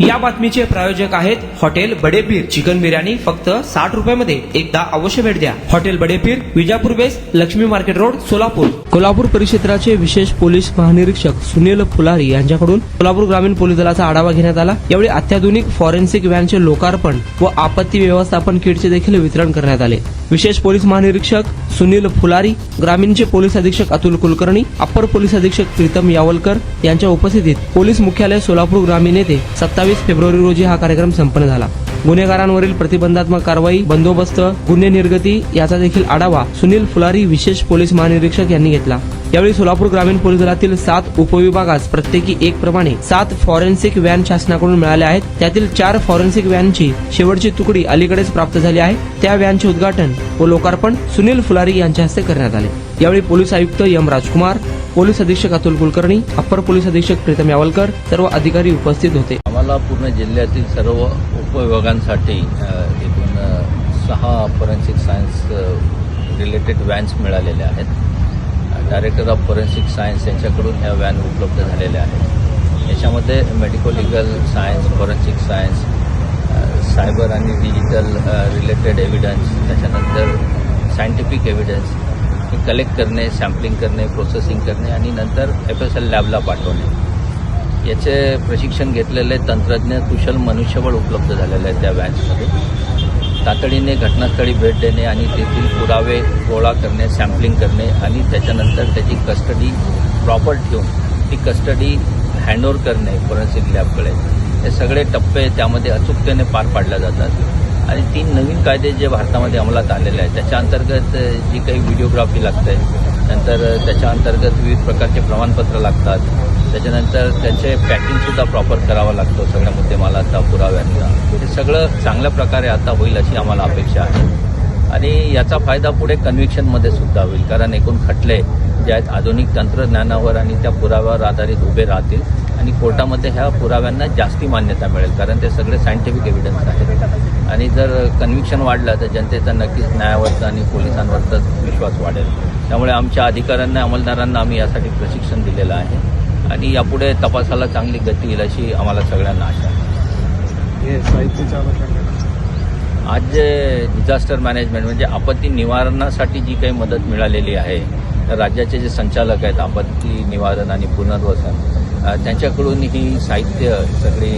या बातमीचे प्रायोजक आहेत हॉटेल बडेपीर. चिकन बिर्याणी फक्त 60 रुपयामध्ये. एकदा अवश्य भेट द्या. हॉटेल बडेपीर, विजापूर बेस, लक्ष्मी मार्केट रोड, सोलापूर. कोल्हापूर परिक्षेत्राचे विशेष पोलीस महानिरीक्षक सुनील फुलारी यांच्याकडून कोल्हापूर ग्रामीण पोलीस दलाचा आढावा घेण्यात आला. यावेळी अत्याधुनिक फॉरेन्सिक व्हॅनचे लोकार्पण व आपत्ती व्यवस्थापन किटचे देखील वितरण करण्यात आले. विशेष पोलीस महानिरीक्षक सुनील फुलारी, ग्रामीणचे पोलीस अधीक्षक अतुल कुलकर्णी, अप्पर पोलीस अधीक्षक प्रीतम यावलकर यांच्या उपस्थितीत पोलीस मुख्यालय सोलापूर ग्रामीण येथे 27 फेब्रुवारी रोजी हा कार्यक्रम संपन्न झाला. गुन्हेगारांवरील प्रतिबंधात्मक कारवाई, बंदोबस्त, गुन्हे निर्गती याचा देखील आढावा सुनील फुलारी विशेष पोलीस महानिरीक्षक यांनी घेतला. यावेळी सोलापूर ग्रामीण पोलीस दलातील 7 उपविभागास प्रत्येकी 1 प्रमाणे 7 फॉरेन्सिक व्हॅन शासनाकडून मिळाल्या आहेत. त्यातील 4 फॉरेन्सिक व्हॅनची शेवटची तुकडी अलीकडेच प्राप्त झाली आहे. त्या व्हॅनचे उद्घाटन व लोकार्पण सुनील फुलारी यांच्या हस्ते करण्यात आले. यावेळी पोलीस आयुक्त एम राजकुमार, पोलीस अधीक्षक अतुल कुलकर्णी, अप्पर पोलीस अधीक्षक प्रीतम यावलकर सर्व अधिकारी उपस्थित होते. आम्हाला पूर्ण जिल्ह्यातील सर्व उपविभागांसाठी एकूण 6 फॉरेन्सिक सायन्स रिलेटेड व्हॅन्स मिळालेल्या आहेत. डायरेक्टर ऑफ फॉरेन्सिक सायन्स यांच्याकडून ह्या व्हॅन उपलब्ध झालेल्या आहेत. याच्यामध्ये medico legal science, forensic science, cyber आणि डिजिटल रिलेटेड एव्हिडन्स, त्याच्यानंतर सायंटिफिक एव्हिडन्स हे कलेक्ट करणे, सॅम्पलिंग करणे, प्रोसेसिंग करणे आणि नंतर FSL लॅबला पाठवणे याचे प्रशिक्षण घेतलेले तंत्रज्ञ कुशल मनुष्यबळ उपलब्ध झालेले आहेत. त्या व्हॅन्समध्ये तातडीने घटनास्थळी भेट देणे आणि तेथील पुरावे गोळा करणे, सॅम्पलिंग करणे आणि त्याच्यानंतर त्याची कस्टडी प्रॉपर ठेवून ती कस्टडी हँडओव्हर करणे फॉरेन्सिक लॅबकडे. हे सगळे टप्पे त्यामध्ये अचूकतेने पार पाडले जातात. आणि 3 नवीन कायदे जे भारतामध्ये अंमलात आलेले आहेत त्याच्या अंतर्गत जी काही व्हिडिओग्राफी लागते, नंतर त्याच्या अंतर्गत विविध प्रकारचे प्रमाणपत्र लागतात, त्याच्यानंतर त्याचे पॅकिंगसुद्धा प्रॉपर करावं लागतं सगळ्या मुद्देमालाचा, पुराव्यांचा. हे सगळं चांगल्या प्रकारे आता होईल अशी आम्हाला अपेक्षा आहे. आणि याचा फायदा पुढे कन्व्हिक्शनमध्ये सुद्धा होईल, कारण एकूण खटले जे आहेत आधुनिक तंत्रज्ञानावर आणि त्या पुराव्यावर आधारित उभे राहतील आणि कोर्टामध्ये ह्या पुराव्यांना जास्ती मान्यता मिळेल, कारण ते सगळे सायंटिफिक एव्हिडन्स आहेत. आणि जर कन्व्हिक्शन वाढलं तर जनतेचा नक्कीच न्यायावरचा आणि पोलिसांवरचाच विश्वास वाढेल. त्यामुळे आमच्या अधिकाऱ्यांना, अंमलदारांना आम्ही यासाठी प्रशिक्षण दिलेलं आहे आणि यापुढे तपासाला चांगली गती येईल अशी आम्हाला सगळ्यांना आशा आहे. आज जे डिझास्टर मॅनेजमेंट म्हणजे आपत्ती निवारणासाठी जी काही मदत मिळालेली आहे, राज्याचे जे संचालक आहेत आपत्ती निवारण आणि पुनर्वसन, त्यांच्याकडून ही साहित्य सगळी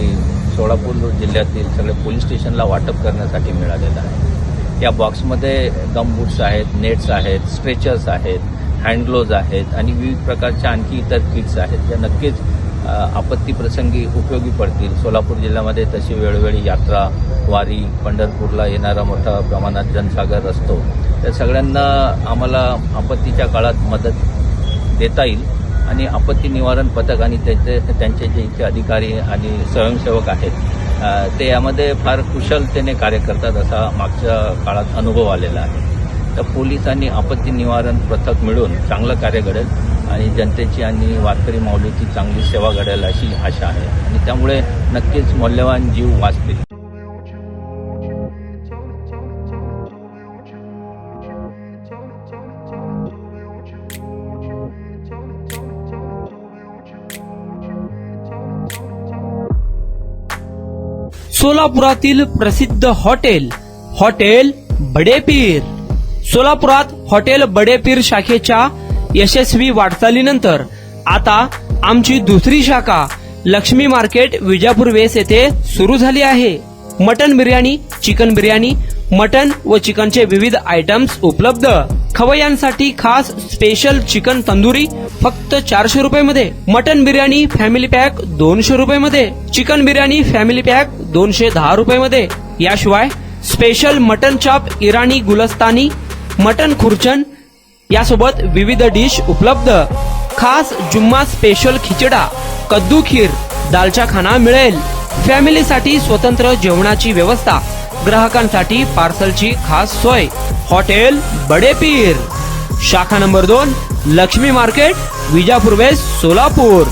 सोलापूर जिल्ह्यातील सगळे पोलीस स्टेशनला वाटप करण्यासाठी मिळालेलं आहे. या बॉक्समध्ये गमबूट्स आहेत, नेट्स आहेत, स्ट्रेचर्स आहेत, हँडग्लोव्ज आहेत आणि विविध प्रकारच्या आणखी इतर किट्स आहेत ज्या नक्कीच आपत्ती प्रसंगी उपयोगी पडतील. सोलापूर जिल्ह्यामध्ये तशी वेळोवेळी यात्रा, वारी, पंढरपूरला येणारा मोठ्या प्रमाणात जनसागर असतो. त्या सगळ्यांना आम्हाला आपत्तीच्या काळात मदत देता येईल आणि आपत्ती निवारण पथक आणि त्यांचे जे इथे अधिकारी आणि स्वयंसेवक आहेत ते यामध्ये फार कुशलतेने कार्य करतात असा मागच्या काळात अनुभव आलेला आहे. तर पोलीस आणि आपत्ती निवारण पथक मिळून चांगलं कार्य घडेल आणि जनतेची आणि वारकरी माऊलीची चांगली सेवा घडेल अशी आशा आहे आणि त्यामुळे नक्कीच मौल्यवान जीव वाचतील. सोलापुरातील प्रसिद्ध हॉटेल बडेपीर. सोलापुरात हॉटेल बडेपीर शाखेच्या यशस्वी वाटचालीनंतर आता आमची दुसरी शाखा लक्ष्मी मार्केट, विजापूर वेस येथे सुरू झाली आहे. Mutton biryani, chicken biryani, mutton व चिकनचे विविध आयटम्स उपलब्ध. खवय्यांसाठी खास स्पेशल चिकन तंदुरी फक्त 400 रुपये. मटन बिर्याणी फॅमिली पॅक 200 रुपये. चिकन बिर्याणी फॅमिली पॅक 210 रुपये. याशिवाय स्पेशल मटन चाप, इराणी गुलस्तानी, मटन खुर्चन यासोबत विविध डिश उपलब्ध. खास जुम्मा स्पेशल खिचडा, कद्दू खीर, दालचा खाना मिळेल. फॅमिलीसाठी स्वतंत्र जेवणाची व्यवस्था, ग्राहकांसाठी पार्सलची खास सोय. हॉटेल बडेपीर, शाखा number 2, Laxmi market, Vijapur west, Solapur.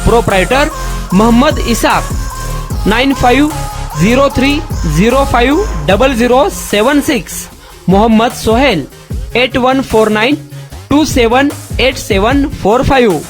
Proprietor Mohammad Isak. 9503050076. Mohammad Sohel. 8149278745.